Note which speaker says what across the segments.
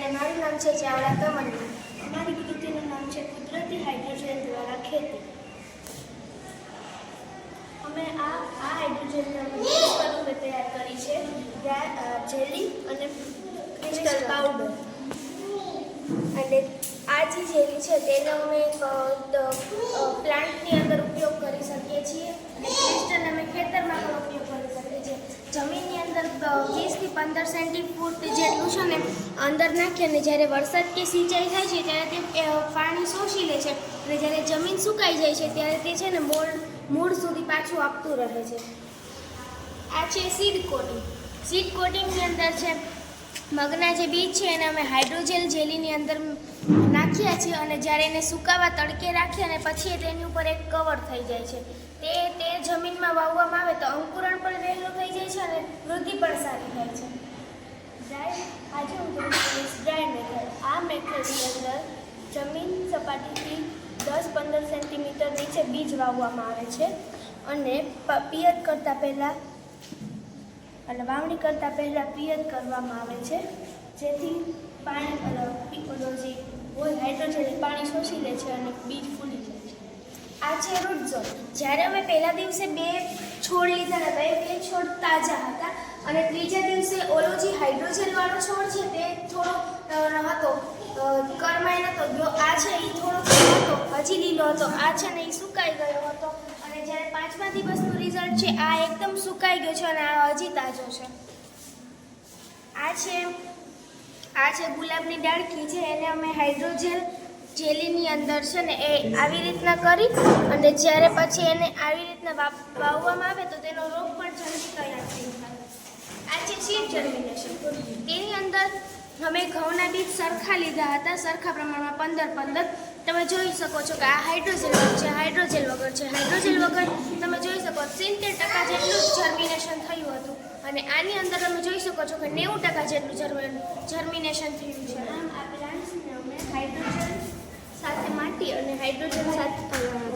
Speaker 1: અને મારું નામ છે ચાવડા તમન્ના.
Speaker 2: અમારી કૃતિનું નામ છે કુદરતી હાઇડ્રોજન દ્વારા ખેતી. અમે આ હાઇડ્રોજનના સ્વરૂપે તૈયાર કરી છે જેલી અને ક્રિસ્ટલ પાવડર.
Speaker 1: અને આ જે જેલી છે તેનો અમે પ્લાન્ટની અંદર ઉપયોગ કરી શકીએ છીએ અને ક્રિસ્ટલ અમે ખેતરમાં પણ ઉપયોગ કરી શકીએ છીએ. જમીનની અંદર 20 થી 15 સેન્ટીફૂટ જેટલું છે ને અંદર નાખીએ અને જ્યારે વરસાદ કે સિંચાઈ થાય છે ત્યારે તે પાણી શોષી લે છે અને જ્યારે જમીન સુકાઈ જાય છે ત્યારે તે છે ને મૂળ સુધી પાછું આપતું રહે છે. આ છે સીડ કોટિંગ. સીડ કોટિંગની અંદર છે મગના જે બીજ છે એને અમે હાઇડ્રોજેલ જેલીની અંદર નાખ્યા છીએ અને જ્યારે એને સુકાવા તડકે રાખીએ અને પછી તેની ઉપર એક કવર થઈ જાય છે. તે જમીનમાં વાવવામાં આવે તો અંકુરણ પણ વહેલું થઈ જાય છે અને વૃદ્ધિ પણ સારી થાય છે.
Speaker 2: આજે હું તમને કહીશ ડ્રાય મેથડ. આ મેથડની અંદર જમીન સપાટીથી 10-15 સેન્ટીમીટર નીચે બીજ વાવવામાં આવે છે અને પિયત કરતાં પહેલાં વાવણી કરતાં પહેલાં પિયત કરવામાં આવે છે, જેથી પાણી હાઇડ્રોજન પાણી શોષી લે છે અને બીજ ફૂલી જાય છે.
Speaker 1: આ છે રૂટ ઝોન. જ્યારે અમે પહેલા દિવસે 2 છોડ લીધા હતા એ 2 છોડ તાજા હતા અને ત્રીજા દિવસે ઓલો જે હાઇડ્રોજનવાળો છોડ છે તે થોડો હતો, કરમાઈ નહોતો ગયો. આ છે એ થોડો હતો, હજી લીલો હતો. આ છે ને એ સુકાઈ ગયો હતો અને જ્યારે 5મા દિવસનું રિઝલ્ટ છે આ એકદમ સુકાઈ ગયો છે અને આ હજી તાજો છે. આ છે ગુલાબની ડાળખી છે, એને અમે હાઇડ્રોજેલ જેલીની અંદર છે ને એ આવી રીતના કરી અને જ્યારે પછી એને આવી રીતના વાવવામાં આવે તો તેનો રોગ પણ જલ્દી તૈયાર થઈ જાય. આ છે સીડ જર્મિનેશન. તેની અંદર અમે ઘઉંના બીજ સરખા લીધા હતા, સરખા પ્રમાણમાં 15-15. તમે જોઈ શકો છો કે આ હાઇડ્રોજેલ વગર છે, હાઇડ્રોજેલ વગર છે. હાઇડ્રોજેલ વગર તમે જોઈ શકો 70% જેટલું જર્મિનેશન થયું હતું અને આની અંદર તમે જોઈ શકો છો કે 90% જેટલું જર્મિનેશન થયું છે.
Speaker 2: આમ આ પ્લાન્ટ્સને અમે હાઇડ્રોજન સાથે માટી અને હાઇડ્રોજન સાથે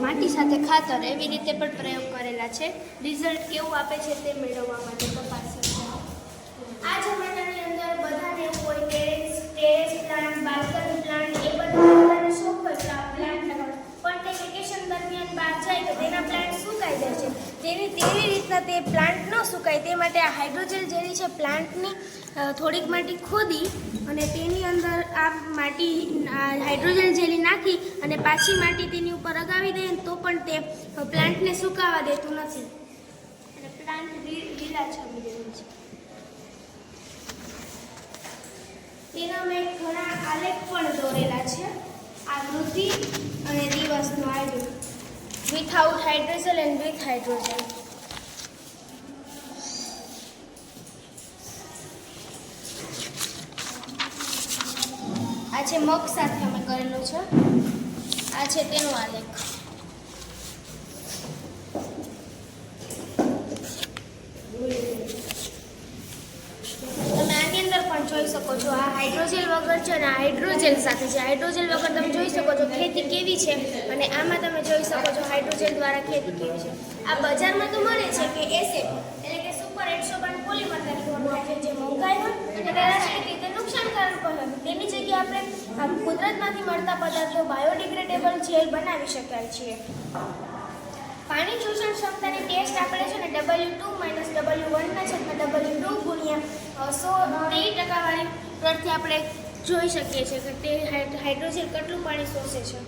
Speaker 2: માટી સાથે ખાતર એવી રીતે પણ પ્રયોગ કરેલા છે. રિઝલ્ટ કેવું આપે છે તે મેળવવા માટે તપાસ કરશે.
Speaker 1: આ જમાનાની અંદર બધાને એવું હોય ટેરેસ પ્લાન્ટ, બાલ્કની પ્લાન્ટ એ બધાને શોખ હોય પ્લાન્ટ લગાવવાનો, પણ તે વેકેશન દરમિયાન બહાર જાય તો તેના પ્લાન્ટ સુકાઈ જાય છે. તેવી રીતના તે પ્લાન્ટ ન સુકાય તે માટે આ હાઇડ્રોજેલ જેલી છે પ્લાન્ટની થોડીક માટી ખોદી અને તેની અંદર આ માટી હાઇડ્રોજન જેલી નાખી અને પાછી માટી તેની ઉપર લગાવી દઈએ તો પણ તે પ્લાન્ટને સુકાવા દેતું નથી
Speaker 2: અને પ્લાન્ટ લીલાછમ રહે છે.
Speaker 1: તેના મેં ઘણા આલેખ પણ દોરેલા છે. આ વૃદ્ધિ અને દિવસનો આલેખ વિથઆઉટ હાઇડ્રોજેલ એન્ડ વિથ હાઇડ્રોજેલ. આ છે મગ સાથે અમે કરેલું છે. આ છે તેનો આલેખ. તમે આની અંદર પણ જોઈ શકો છો આ હાઇડ્રોજેલ વગર છે અને હાઇડ્રોજેલ સાથે છે. હાઇડ્રોજેલ વગર તમે જોઈ શકો છો ખેતી કેવી છે અને આમાં તમે જોઈ શકો છો હાઇડ્રોજેલ દ્વારા ખેતી કેવી છે. આ બજારમાં તો મળે છે કે એસેપ એટલે કે સુપર એડસોર્બન્ટ પોલિમર તરીકે ઓળખાય છે, જે મોંઘાઈ હોય અને રાસાયણિક રીતે નુકસાનકારક પણ હોય. તેની જગ્યાએ આપણે કુદરતમાંથી મળતા પદાર્થો બાયોડિગ્રેડેબલ જેલ બનાવી શકાય છીએ. પાણી શોષણ ક્ષમતાની ટેસ્ટ આપણે છે ને W2 - W1/W2 ગુણ્યા 100 વાળી પરથી આપણે જોઈ શકીએ છીએ કે તે હાઇડ્રોજેલ કેટલું પાણી શોષે છે.